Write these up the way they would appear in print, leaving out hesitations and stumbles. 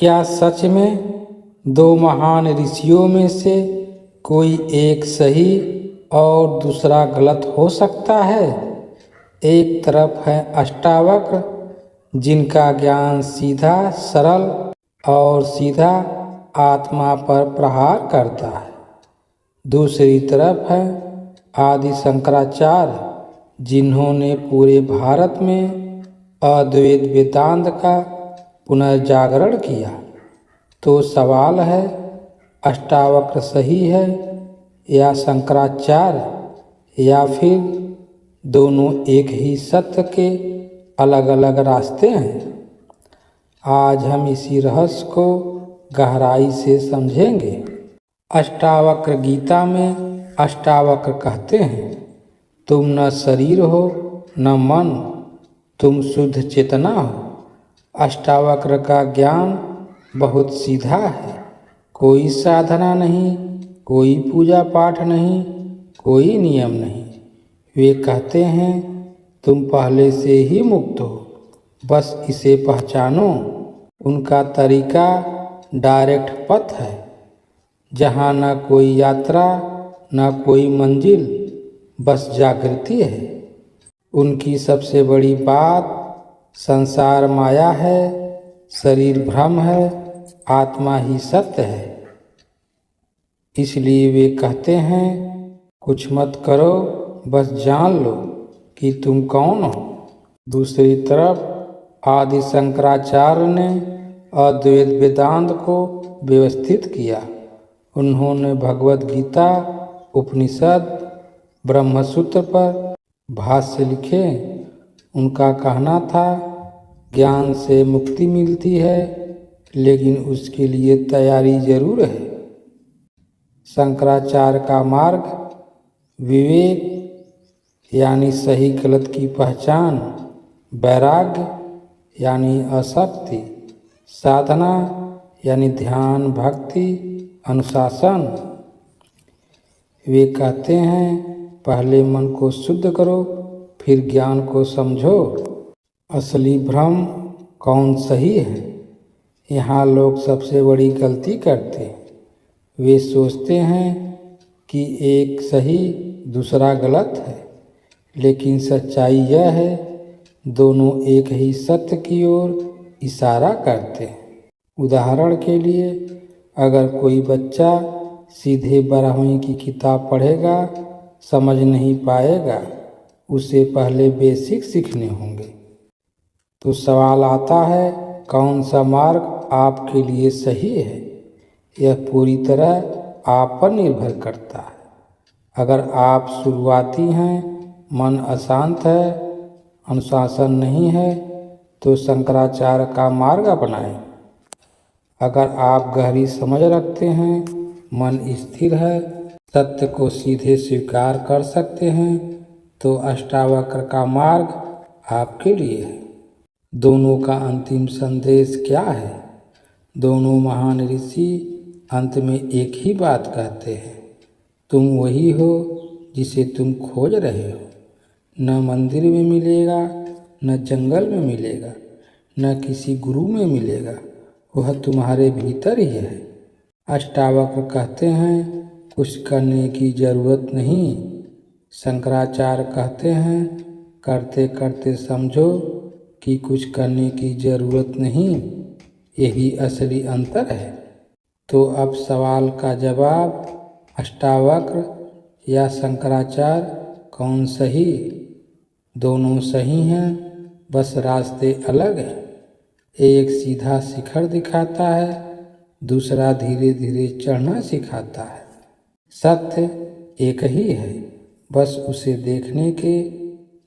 क्या सच में दो महान ऋषियों में से कोई एक सही और दूसरा गलत हो सकता है? एक तरफ है अष्टावक्र, जिनका ज्ञान सीधा, सरल और सीधा आत्मा पर प्रहार करता है। दूसरी तरफ है आदि शंकराचार्य, जिन्होंने पूरे भारत में अद्वैत वेदांत का पुनर्जागरण किया। तो सवाल है, अष्टावक्र सही है या शंकराचार्य, या फिर दोनों एक ही सत्य के अलग अलग रास्ते हैं? आज हम इसी रहस्य को गहराई से समझेंगे। अष्टावक्र गीता में अष्टावक्र कहते हैं, तुम न शरीर हो न मन, तुम शुद्ध चेतना हो। अष्टावक्र का ज्ञान बहुत सीधा है। कोई साधना नहीं, कोई पूजा पाठ नहीं, कोई नियम नहीं। वे कहते हैं, तुम पहले से ही मुक्त हो, बस इसे पहचानो। उनका तरीका डायरेक्ट पथ है, जहाँ न कोई यात्रा न कोई मंजिल, बस जागृति है। उनकी सबसे बड़ी बात संसार माया है, शरीर भ्रम है, आत्मा ही सत्य है। इसलिए वे कहते हैं, कुछ मत करो, बस जान लो कि तुम कौन हो। दूसरी तरफ आदि शंकराचार्य ने अद्वैत वेदांत को व्यवस्थित किया। उन्होंने भगवद गीता, उपनिषद, ब्रह्मसूत्र पर भाष्य लिखे। उनका कहना था, ज्ञान से मुक्ति मिलती है, लेकिन उसके लिए तैयारी जरूर है। शंकराचार्य का मार्ग विवेक यानी सही गलत की पहचान, वैराग्य यानी आसक्ति, साधना यानी ध्यान, भक्ति, अनुशासन। वे कहते हैं, पहले मन को शुद्ध करो, फिर ज्ञान को समझो। असली भ्रम कौन सही है, यहाँ लोग सबसे बड़ी गलती करते हैं। वे सोचते हैं कि एक सही दूसरा गलत है, लेकिन सच्चाई यह है, दोनों एक ही सत्य की ओर इशारा करते हैं। उदाहरण के लिए, अगर कोई बच्चा सीधे 12वीं की किताब पढ़ेगा, समझ नहीं पाएगा। उसे पहले बेसिक सीखने होंगे। तो सवाल आता है, कौन सा मार्ग आपके लिए सही है? यह पूरी तरह आप पर निर्भर करता है। अगर आप शुरुआती हैं, मन अशांत है, अनुशासन नहीं है, तो शंकराचार्य का मार्ग अपनाएं। अगर आप गहरी समझ रखते हैं, मन स्थिर है, सत्य को सीधे स्वीकार कर सकते हैं, तो अष्टावक्र का मार्ग आपके लिए है। दोनों का अंतिम संदेश क्या है? दोनों महान ऋषि अंत में एक ही बात कहते हैं, तुम वही हो जिसे तुम खोज रहे हो। न मंदिर में मिलेगा, न जंगल में मिलेगा, न किसी गुरु में मिलेगा, वह तुम्हारे भीतर ही है। अष्टावक्र कहते हैं, कुछ करने की जरूरत नहीं। शंकराचार्य कहते हैं, करते करते समझो कि कुछ करने की जरूरत नहीं। यही असली अंतर है। तो अब सवाल का जवाब, अष्टावक्र या शंकराचार्य कौन सही? दोनों सही हैं, बस रास्ते अलग हैं। एक सीधा शिखर दिखाता है, दूसरा धीरे धीरे चढ़ना सिखाता है। सत्य एक ही है, बस उसे देखने के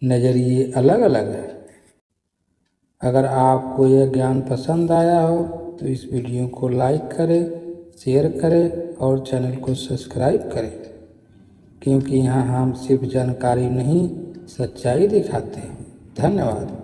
नज़रिए अलग अलग हैं। अगर आपको यह ज्ञान पसंद आया हो तो इस वीडियो को लाइक करें, शेयर करें और चैनल को सब्सक्राइब करें, क्योंकि यहाँ हम सिर्फ जानकारी नहीं, सच्चाई दिखाते हैं। धन्यवाद।